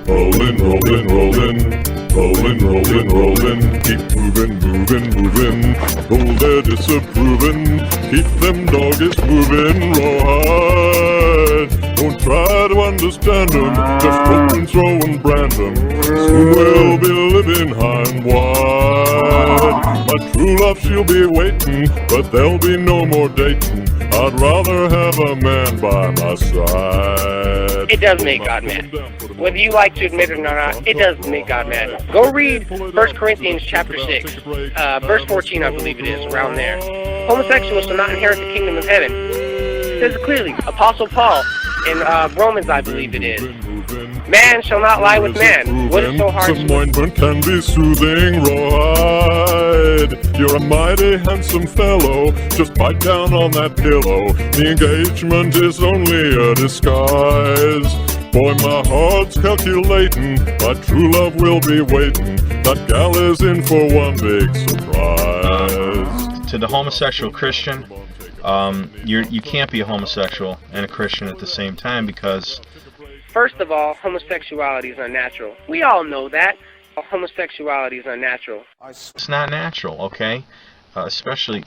Rollin', rollin', rollin', rollin', rollin', rollin', keep moving, moving, moving, though they're disapproving, keep them doggies moving, rawhide. Don't try to understand them, just rope and throw and brand them, soon we'll be living high and wide. My true love, she'll be waiting, but there'll be no more dating, I'd rather have a man by my side. It does make God mad. Whether you like to admit it or not, it does make God mad. Go read 1 Corinthians chapter 6, verse 14, I believe it is, around there. Homosexuals shall not inherit the kingdom of heaven. It says it clearly. Apostle Paul in Romans, I believe it is. Man shall not lie with man. What is so hard? Some ointment can be soothing, rawhide. You're a mighty handsome fellow, just bite down on that pillow. The engagement is only a disguise. Boy, my heart's calculating, my true love will be waiting. That gal is in for one big surprise. To the homosexual Christian, you can't be a homosexual and a Christian at the same time, because first of all, homosexuality is unnatural. We all know that. Homosexuality is unnatural. It's not natural, okay? Especially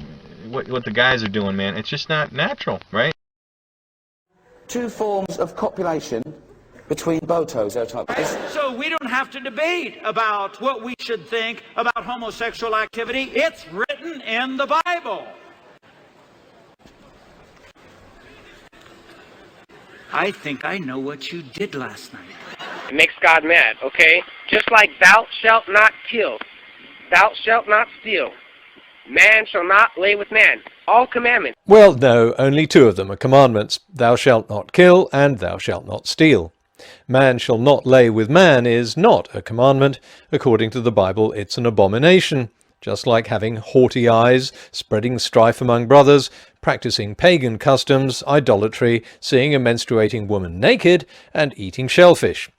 what the guys are doing, man. It's just not natural, right? Two forms of copulation between botos. So we don't have to debate about what we should think about homosexual activity. It's written in the Bible. I think I know what you did last night. It makes God mad, okay? Just like thou shalt not kill, thou shalt not steal, man shall not lay with man. All commandments. Well, no, only two of them are commandments. Thou shalt not kill, and thou shalt not steal. Man shall not lay with man is not a commandment. According to the Bible, it's an abomination. Just like having haughty eyes, spreading strife among brothers, practicing pagan customs, idolatry, seeing a menstruating woman naked, and eating shellfish.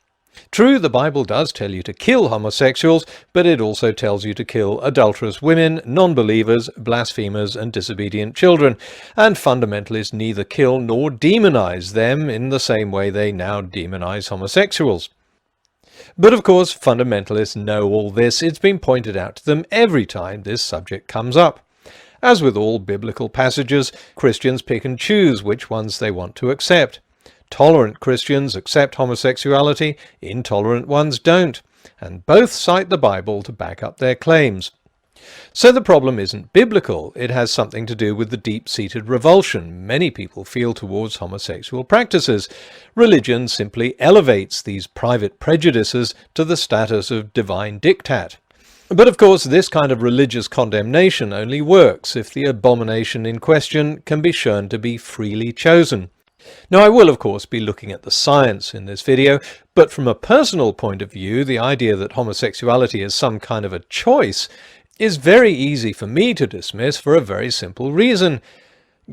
True, the Bible does tell you to kill homosexuals, but it also tells you to kill adulterous women, non-believers, blasphemers, and disobedient children, and fundamentalists neither kill nor demonize them in the same way they now demonize homosexuals. But of course, fundamentalists know all this. It's been pointed out to them every time this subject comes up. As with all biblical passages, Christians pick and choose which ones they want to accept. Tolerant Christians accept homosexuality, intolerant ones don't, and both cite the Bible to back up their claims. So the problem isn't biblical, it has something to do with the deep-seated revulsion many people feel towards homosexual practices. Religion simply elevates these private prejudices to the status of divine diktat. But of course, this kind of religious condemnation only works if the abomination in question can be shown to be freely chosen. Now, I will of course be looking at the science in this video, but from a personal point of view, the idea that homosexuality is some kind of a choice is very easy for me to dismiss for a very simple reason.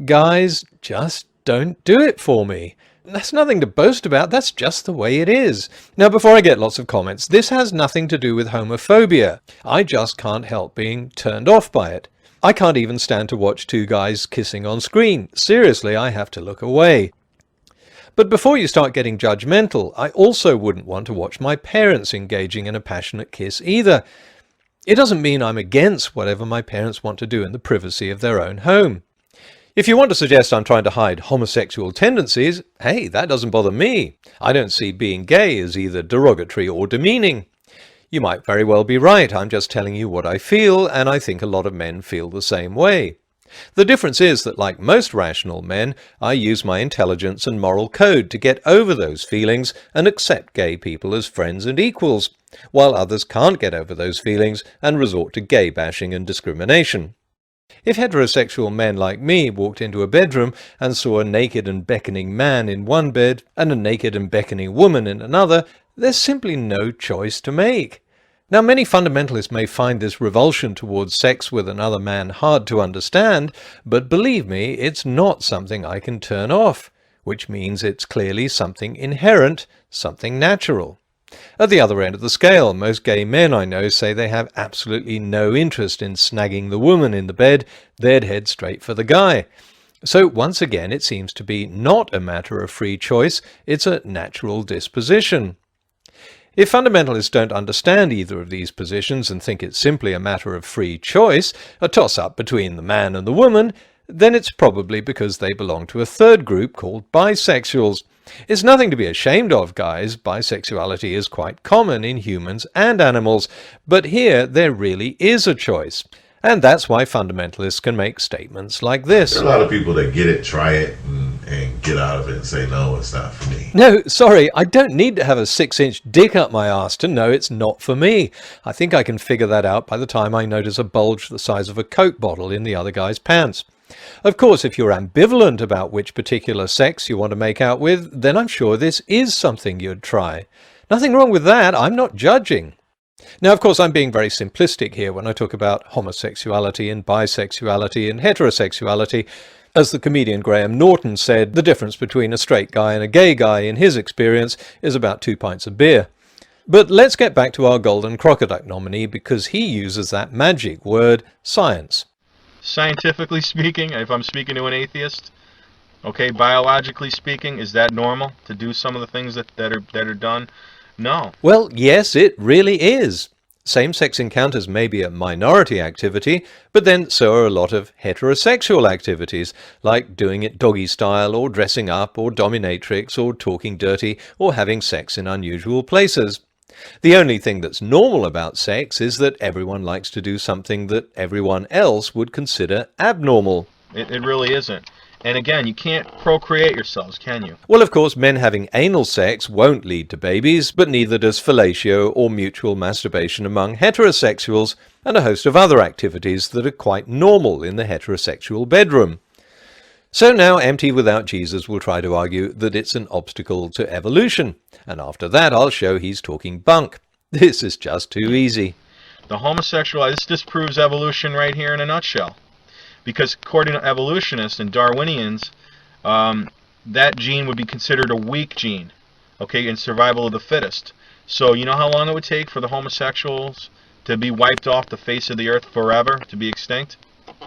Guys just don't do it for me. That's nothing to boast about, that's just the way it is. Now, before I get lots of comments, this has nothing to do with homophobia. I just can't help being turned off by it. I can't even stand to watch two guys kissing on screen. Seriously, I have to look away. But before you start getting judgmental, I also wouldn't want to watch my parents engaging in a passionate kiss either. It doesn't mean I'm against whatever my parents want to do in the privacy of their own home. If you want to suggest I'm trying to hide homosexual tendencies, hey, that doesn't bother me. I don't see being gay as either derogatory or demeaning. You might very well be right, I'm just telling you what I feel, and I think a lot of men feel the same way. The difference is that, like most rational men, I use my intelligence and moral code to get over those feelings and accept gay people as friends and equals, while others can't get over those feelings and resort to gay bashing and discrimination. If heterosexual men like me walked into a bedroom and saw a naked and beckoning man in one bed and a naked and beckoning woman in another, there's simply no choice to make. Now, many fundamentalists may find this revulsion towards sex with another man hard to understand, but believe me, it's not something I can turn off, which means it's clearly something inherent, something natural. At the other end of the scale, most gay men I know say they have absolutely no interest in snagging the woman in the bed, they'd head straight for the guy. So once again, it seems to be not a matter of free choice, it's a natural disposition. If fundamentalists don't understand either of these positions and think it's simply a matter of free choice, a toss-up between the man and the woman, then it's probably because they belong to a third group called bisexuals. It's nothing to be ashamed of, guys. Bisexuality is quite common in humans and animals, but here there really is a choice. And that's why fundamentalists can make statements like this. There are a lot of people that get it, try it, and get out of it and say, no, it's not for me. No, sorry, I don't need to have a 6-inch dick up my arse to know it's not for me. I think I can figure that out by the time I notice a bulge the size of a Coke bottle in the other guy's pants. Of course, if you're ambivalent about which particular sex you want to make out with, then I'm sure this is something you'd try. Nothing wrong with that, I'm not judging. Now, of course, I'm being very simplistic here when I talk about homosexuality and bisexuality and heterosexuality. As the comedian Graham Norton said, the difference between a straight guy and a gay guy, in his experience, is about 2 pints of beer. But let's get back to our golden crocodile nominee, because he uses that magic word, science. Scientifically speaking, if I'm speaking to an atheist, okay, biologically speaking, is that normal to do some of the things that are done? No. Well, yes, it really is. Same-sex encounters may be a minority activity, but then so are a lot of heterosexual activities, like doing it doggy style, or dressing up, or dominatrix, or talking dirty, or having sex in unusual places. The only thing that's normal about sex is that everyone likes to do something that everyone else would consider abnormal. It really isn't. And again, you can't procreate yourselves, can you? Well, of course, men having anal sex won't lead to babies, but neither does fellatio or mutual masturbation among heterosexuals, and a host of other activities that are quite normal in the heterosexual bedroom. So now MT Without Jesus will try to argue that it's an obstacle to evolution, and after that I'll show he's talking bunk. This is just too easy. The homosexual, this disproves evolution right here in a nutshell. Because according to evolutionists and Darwinians, that gene would be considered a weak gene, okay, in survival of the fittest. So you know how long it would take for the homosexuals to be wiped off the face of the earth forever, to be extinct?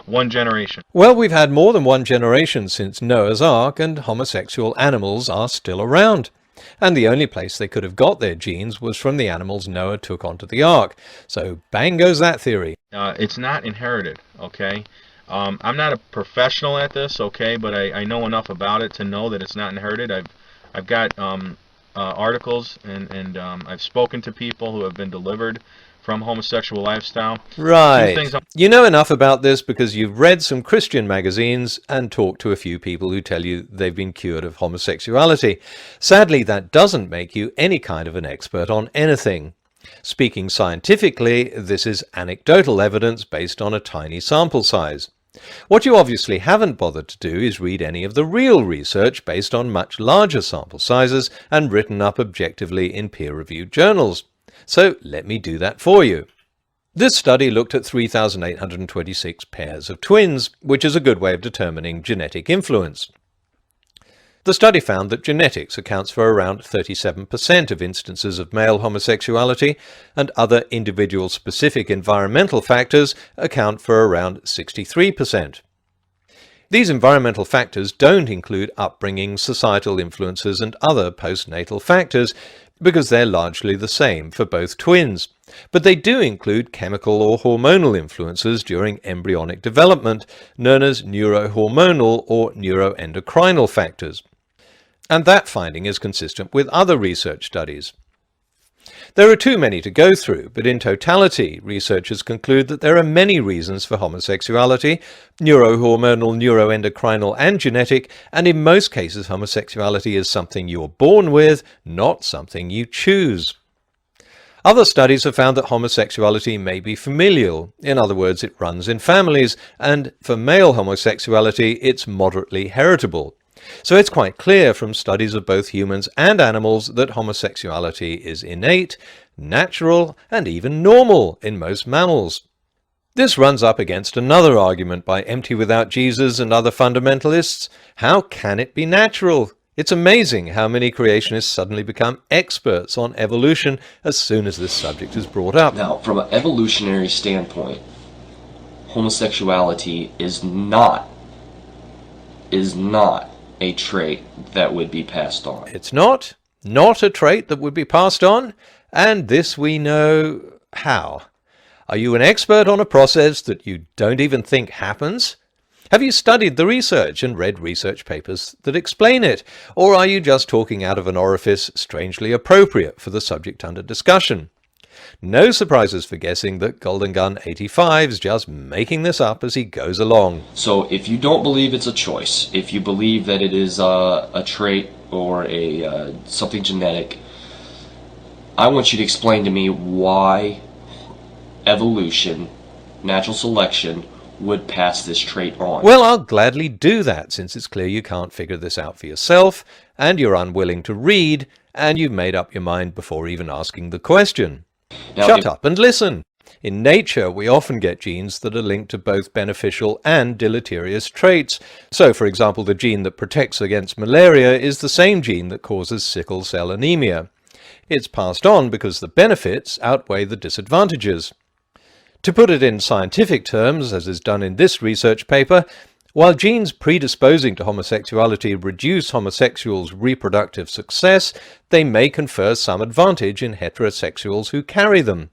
1 generation. Well, we've had more than 1 generation since Noah's Ark, and homosexual animals are still around. And the only place they could have got their genes was from the animals Noah took onto the Ark. So bang goes that theory. It's not inherited, okay? I'm not a professional at this, okay, but I know enough about it to know that it's not inherited. I've got articles and I've spoken to people who have been delivered from homosexual lifestyle. Right. You know enough about this because you've read some Christian magazines and talked to a few people who tell you they've been cured of homosexuality. Sadly, that doesn't make you any kind of an expert on anything. Speaking scientifically, this is anecdotal evidence based on a tiny sample size. What you obviously haven't bothered to do is read any of the real research based on much larger sample sizes and written up objectively in peer-reviewed journals. So let me do that for you. This study looked at 3,826 pairs of twins, which is a good way of determining genetic influence. The study found that genetics accounts for around 37% of instances of male homosexuality, and other individual-specific environmental factors account for around 63%. These environmental factors don't include upbringing, societal influences, and other postnatal factors, because they're largely the same for both twins. But they do include chemical or hormonal influences during embryonic development, known as neurohormonal or neuroendocrinal factors. And that finding is consistent with other research studies. There are too many to go through, but in totality, researchers conclude that there are many reasons for homosexuality, neurohormonal, neuroendocrinal, and genetic, and in most cases homosexuality is something you're born with, not something you choose. Other studies have found that homosexuality may be familial, in other words, it runs in families, and for male homosexuality, it's moderately heritable. So it's quite clear from studies of both humans and animals that homosexuality is innate, natural, and even normal in most mammals. This runs up against another argument by MT Without Jesus and other fundamentalists. How can it be natural? It's amazing how many creationists suddenly become experts on evolution as soon as this subject is brought up. Now, from an evolutionary standpoint, homosexuality is not is not a trait that would be passed on. It's not a trait that would be passed on, and this we know how. Are you an expert on a process that you don't even think happens? Have you studied the research and read research papers that explain it? Or are you just talking out of an orifice strangely appropriate for the subject under discussion? No surprises for guessing that Golden Gun 85's just making this up as he goes along. So if you don't believe it's a choice, if you believe that it is a trait or something genetic, I want you to explain to me why evolution, natural selection, would pass this trait on. Well, I'll gladly do that, since it's clear you can't figure this out for yourself, and you're unwilling to read, and you've made up your mind before even asking the question. Now, Shut up and listen. In nature, we often get genes that are linked to both beneficial and deleterious traits. So, for example, the gene that protects against malaria is the same gene that causes sickle cell anemia. It's passed on because the benefits outweigh the disadvantages. To put it in scientific terms, as is done in this research paper, while genes predisposing to homosexuality reduce homosexuals' reproductive success, they may confer some advantage in heterosexuals who carry them.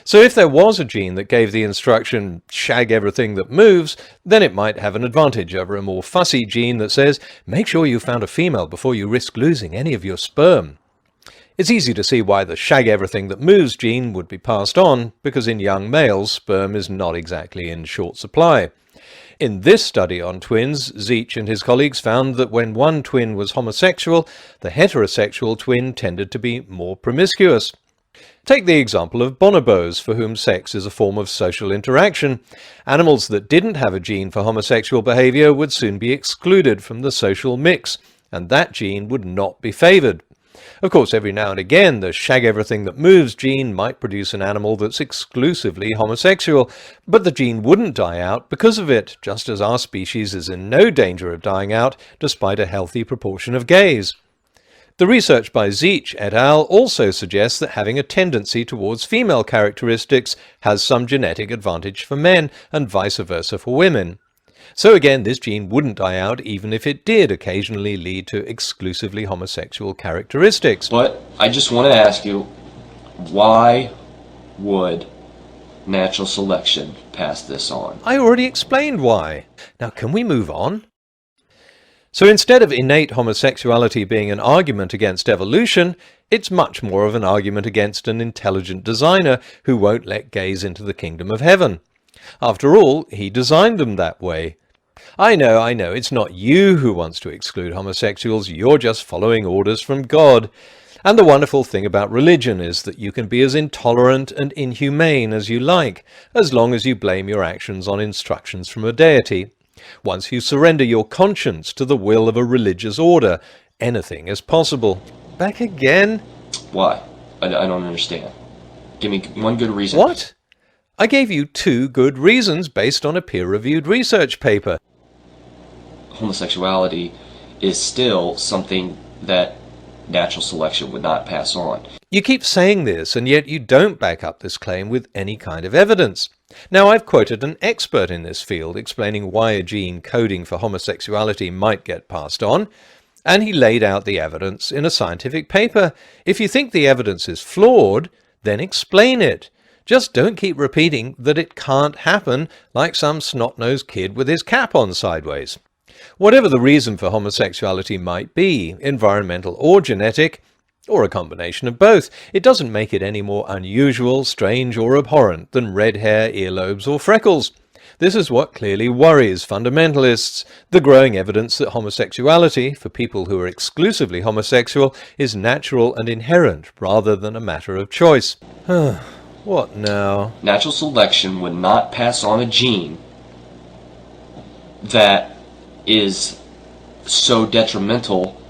So if there was a gene that gave the instruction, shag everything that moves, then it might have an advantage over a more fussy gene that says, make sure you found a female before you risk losing any of your sperm. It's easy to see why the shag everything that moves gene would be passed on, because in young males, sperm is not exactly in short supply. In this study on twins, Zeech and his colleagues found that when one twin was homosexual, the heterosexual twin tended to be more promiscuous. Take the example of bonobos, for whom sex is a form of social interaction. Animals that didn't have a gene for homosexual behavior would soon be excluded from the social mix, and that gene would not be favored. Of course, every now and again, the shag everything that moves gene might produce an animal that's exclusively homosexual, but the gene wouldn't die out because of it, just as our species is in no danger of dying out despite a healthy proportion of gays. The research by Zeech et al. Also suggests that having a tendency towards female characteristics has some genetic advantage for men and vice versa for women. So again, this gene wouldn't die out even if it did occasionally lead to exclusively homosexual characteristics. But I just want to ask you, why would natural selection pass this on? I already explained why. Now can we move on? So instead of innate homosexuality being an argument against evolution, it's much more of an argument against an intelligent designer who won't let gays into the kingdom of heaven. After all, he designed them that way. I know, it's not you who wants to exclude homosexuals, you're just following orders from God. And the wonderful thing about religion is that you can be as intolerant and inhumane as you like, as long as you blame your actions on instructions from a deity. Once you surrender your conscience to the will of a religious order, anything is possible. Back again? Why? I don't understand. Give me one good reason. What? I gave you 2 good reasons based on a peer-reviewed research paper. Homosexuality is still something that natural selection would not pass on. You keep saying this, and yet you don't back up this claim with any kind of evidence. Now, I've quoted an expert in this field explaining why a gene coding for homosexuality might get passed on, and he laid out the evidence in a scientific paper. If you think the evidence is flawed, then explain it. Just don't keep repeating that it can't happen like some snot-nosed kid with his cap on sideways. Whatever the reason for homosexuality might be, environmental or genetic, or a combination of both, it doesn't make it any more unusual, strange, or abhorrent than red hair, earlobes, or freckles. This is what clearly worries fundamentalists, the growing evidence that homosexuality, for people who are exclusively homosexual, is natural and inherent rather than a matter of choice. What now? Natural selection would not pass on a gene that is so detrimental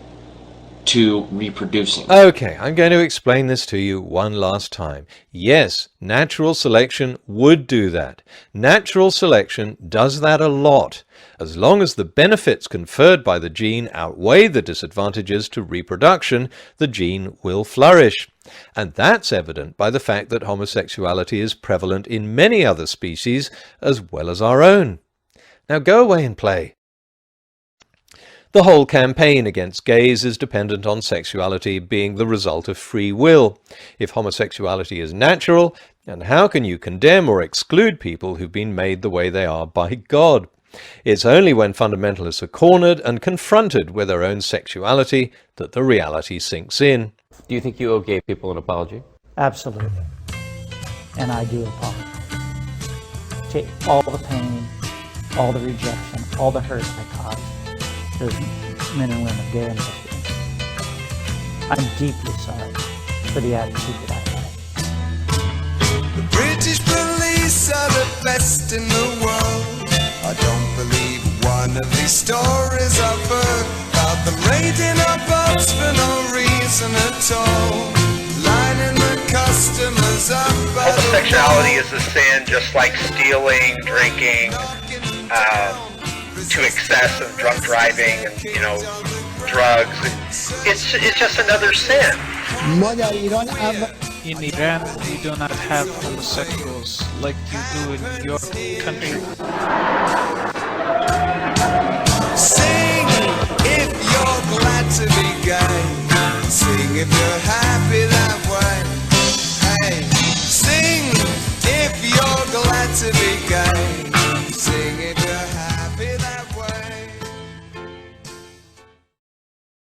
to reproducing. Okay, I'm going to explain this to you one last time. Yes, natural selection would do that. Natural selection does that a lot. As long as the benefits conferred by the gene outweigh the disadvantages to reproduction, the gene will flourish. And that's evident by the fact that homosexuality is prevalent in many other species as well as our own. Now go away and play. The whole campaign against gays is dependent on sexuality being the result of free will. If homosexuality is natural, then how can you condemn or exclude people who've been made the way they are by God? It's only when fundamentalists are cornered and confronted with their own sexuality that the reality sinks in. Do you think you owe gay people an apology? Absolutely. And I do apologize. Take all the pain, all the rejection, all the hurt I caused those men and women, gay and lesbian. I'm deeply sorry for the attitude that I had. The British police are the best in the world. I don't believe one of these stories I've heard about them raiding our boats for no reason at all. Lining the customers up. Homosexuality is a sin, just like stealing, drinking, to excess of drunk driving, and drugs. It's just another sin. In Iran, we do not have homosexuals like you do in your country. Sing if you're glad to be gay. Sing if you're happy.